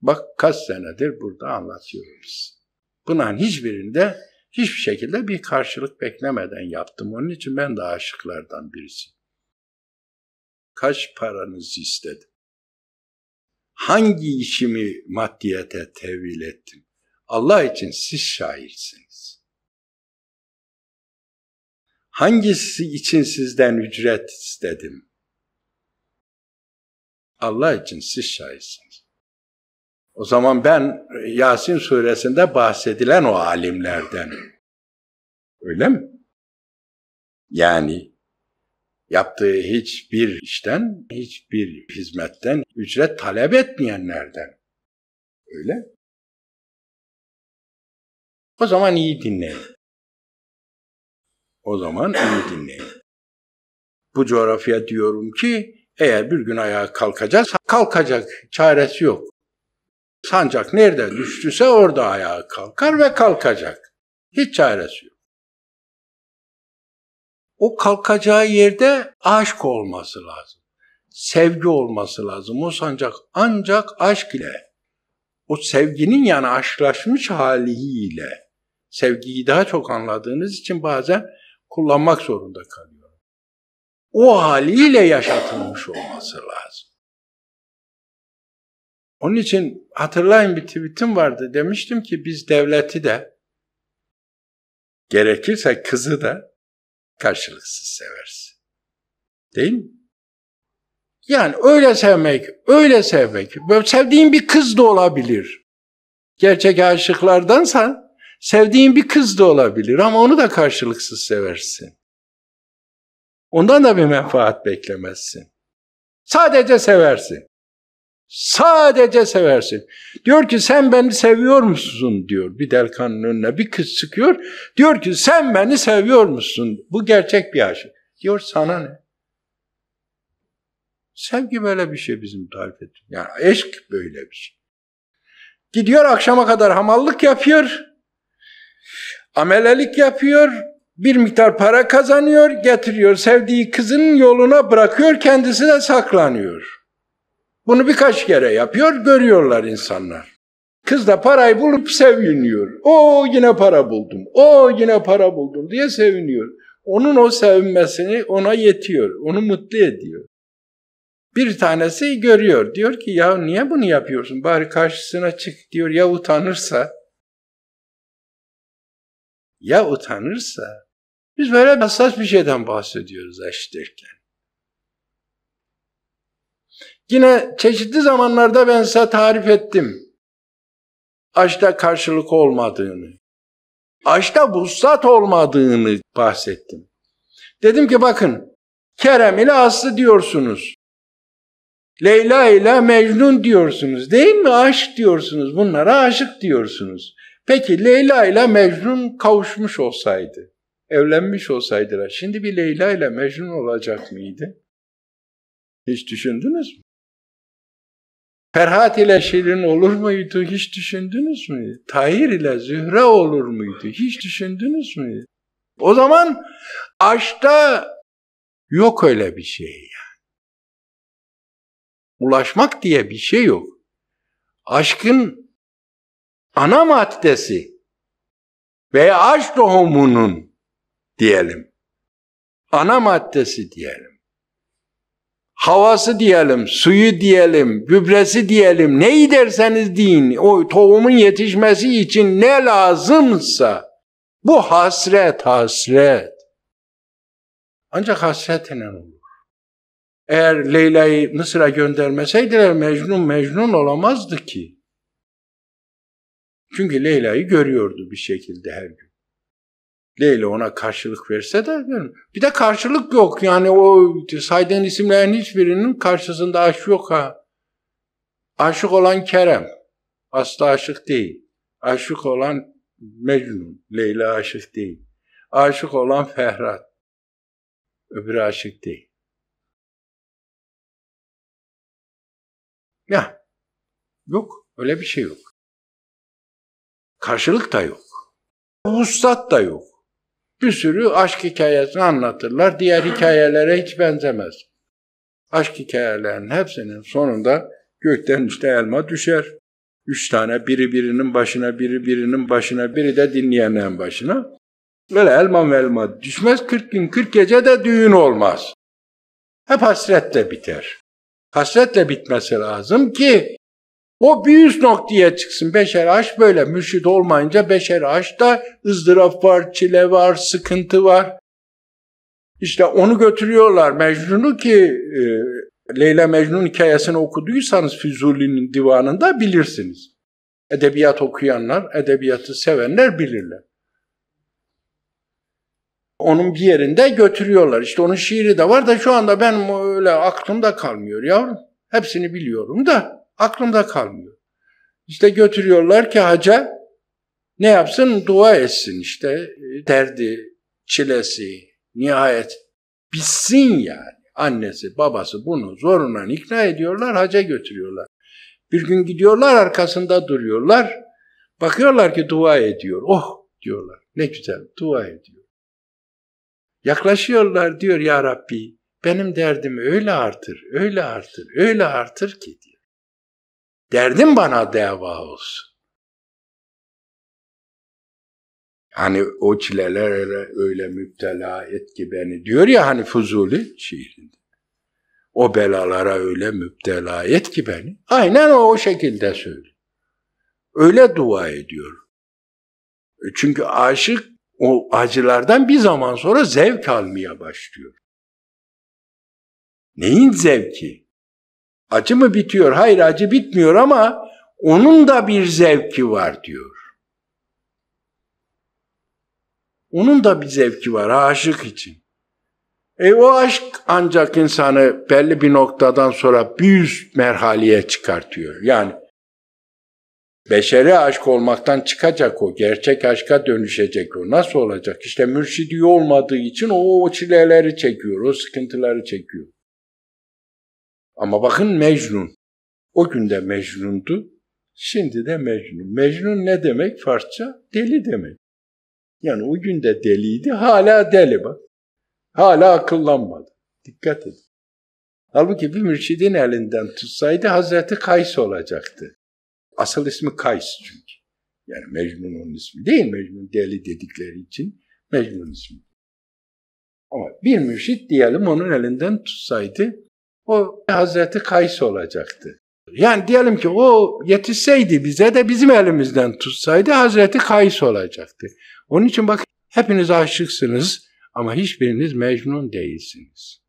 Bak kaç senedir burada anlatıyoruz. Bunların hiçbirinde hiçbir şekilde bir karşılık beklemeden yaptım. Onun için ben de aşıklardan birisiyim. Kaç paranızı istedim? Hangi işimi maddiyete tevil ettim? Allah için siz şahirsiniz. Hangisi için sizden ücret istedim? Allah için siz şahirsiniz. O zaman ben Yasin suresinde bahsedilen o alimlerden. Öyle mi? Yani yaptığı hiçbir işten, hiçbir hizmetten ücret talep etmeyenlerden. Öyle. O zaman iyi dinleyin. O zaman iyi dinleyin. Bu coğrafya diyorum ki eğer bir gün ayağa kalkacağız, kalkacak, çaresi yok. Sancak nerede düştüyse orada ayağa kalkar ve kalkacak. Hiç çaresi yok. O kalkacağı yerde aşk olması lazım. Sevgi olması lazım. O sancak ancak aşk ile, o sevginin yani aşklaşmış haliyle, sevgiyi daha çok anladığınız için bazen kullanmak zorunda kalıyor. O haliyle yaşatılmış olması lazım. Onun için hatırlayın bir tweetim vardı. Demiştim ki biz devleti de, gerekirse kızı da karşılıksız severiz. Değil mi? Yani öyle sevmek, öyle sevmek. Böyle sevdiğin bir kız da olabilir. Gerçek aşıklardansa sevdiğin bir kız da olabilir ama onu da karşılıksız seversin. Ondan da bir menfaat beklemezsin. Sadece seversin. Sadece seversin. Diyor ki sen beni seviyor musun diyor. Bir delikanlının önüne bir kız çıkıyor. Diyor ki sen beni seviyor musun? Bu gerçek bir aşık. Diyor sana ne? Sevgi böyle bir şey bizim tarif ettiğimiz. Yani aşk böyle bir şey. Gidiyor akşama kadar hamallık yapıyor. Amelelik yapıyor. Bir miktar para kazanıyor. Getiriyor. Sevdiği kızın yoluna bırakıyor. Kendisi de saklanıyor. Bunu birkaç kere yapıyor. Görüyorlar insanlar. Kız da parayı bulup seviniyor. O yine para buldum. O yine para buldum diye seviniyor. Onun o sevinmesini ona yetiyor. Onu mutlu ediyor. Bir tanesi görüyor. Diyor ki ya niye bunu yapıyorsun? Bari karşısına çık diyor. Ya utanırsa? Ya utanırsa? Biz böyle hassas bir şeyden bahsediyoruz aşk derken. Yine çeşitli zamanlarda ben size tarif ettim. Aşkta karşılık olmadığını, aşkta vuslat olmadığını bahsettim. Dedim ki bakın, Kerem ile Aslı diyorsunuz. Leyla ile Mecnun diyorsunuz. Değil mi? Aşk diyorsunuz. Bunlara aşık diyorsunuz. Peki Leyla ile Mecnun kavuşmuş olsaydı, evlenmiş olsaydılar, şimdi bir Leyla ile Mecnun olacak mıydı? Hiç düşündünüz mü? Ferhat ile Şirin olur muydu? Hiç düşündünüz mü? Tahir ile Zühre olur muydu? Hiç düşündünüz mü? O zaman aşkta yok öyle bir şey yani. Ulaşmak diye bir şey yok. Aşkın ana maddesi veya aşk tohumunun diyelim, ana maddesi diyelim, havası diyelim, suyu diyelim, gübresi diyelim, neyi derseniz deyin, o tohumun yetişmesi için ne lazımsa, bu hasret. Ancak hasretle olur. Eğer Leyla'yı Mısır'a göndermeseydiler Mecnun olamazdı ki. Çünkü Leyla'yı görüyordu bir şekilde her gün. Leyla ona karşılık verse de bir de karşılık yok. Yani o saydığın isimlerin hiçbirinin karşısında aşk yok ha. Aşık olan Kerem. Aslı aşık değil. Aşık olan Mecnun. Leyla aşık değil. Aşık olan Ferhat. Öbürü aşık değil. Ya yok. Öyle bir şey yok. Karşılık da yok. Vuslat da yok. Bir sürü aşk hikayesini anlatırlar. Diğer hikayelere hiç benzemez. Aşk hikayelerinin hepsinin sonunda gökten işte elma düşer. 3 tane, biri birinin başına, biri birinin başına, biri de dinleyenin başına. Böyle elma düşmez, 40 gün 40 gece de düğün olmaz. Hep hasretle biter. Hasretle bitmesi lazım ki o bir üst noktaya çıksın. Beşer aşk böyle. Mürşid olmayınca beşer aşkta ızdırap var, çile var, sıkıntı var. İşte onu götürüyorlar Mecnun'u ki Leyla Mecnun hikayesini okuduysanız Füzuli'nin divanında bilirsiniz. Edebiyat okuyanlar, edebiyatı sevenler bilirler. Onun bir yerinde götürüyorlar. İşte onun şiiri de var da şu anda benim öyle aklımda kalmıyor yavrum. Hepsini biliyorum da aklımda kalmıyor. İşte götürüyorlar ki hacca ne yapsın? Dua etsin işte. Derdi, çilesi, nihayet bitsin yani. Annesi, babası bunu zorundan ikna ediyorlar, hacca götürüyorlar. Bir gün gidiyorlar, arkasında duruyorlar. Bakıyorlar ki dua ediyor. Oh diyorlar. Ne güzel dua ediyor. Yaklaşıyorlar diyor ya Rabbi benim derdimi öyle artır, öyle artır, öyle artır ki diyor. Derdim bana deva olsun. Hani o çilelere öyle müptela et ki beni diyor ya hani Fuzuli şiirinde. O belalara öyle müptela et ki beni. Aynen o şekilde söylüyor. Öyle dua ediyor. Çünkü aşık o acılardan bir zaman sonra zevk almaya başlıyor. Neyin zevki? Acı mı bitiyor? Hayır acı bitmiyor ama onun da bir zevki var diyor. Onun da bir zevki var aşık için. O aşk ancak insanı belli bir noktadan sonra bir üst merhaleye çıkartıyor. Yani beşeri aşk olmaktan çıkacak o, gerçek aşka dönüşecek o. Nasıl olacak? İşte mürşidi olmadığı için o çileleri çekiyor, o sıkıntıları çekiyor. Ama bakın Mecnun. O gün de Mecnun'du, şimdi de Mecnun. Mecnun ne demek Farsça? Deli demek. Yani o gün de deliydi, hala deli bak. Hala akıllanmadı. Dikkat edin. Halbuki bir mürşidin elinden tutsaydı Hazreti Kays olacaktı. Asıl ismi Kays çünkü. Yani Mecnun onun ismi değil, Mecnun deli dedikleri için Mecnun ismi. Ama bir mürşid diyelim onun elinden tutsaydı o Hazreti Kays olacaktı. Yani diyelim ki o yetişseydi bize de bizim elimizden tutsaydı Hazreti Kays olacaktı. Onun için bakın hepiniz aşıksınız ama hiçbiriniz Mecnun değilsiniz.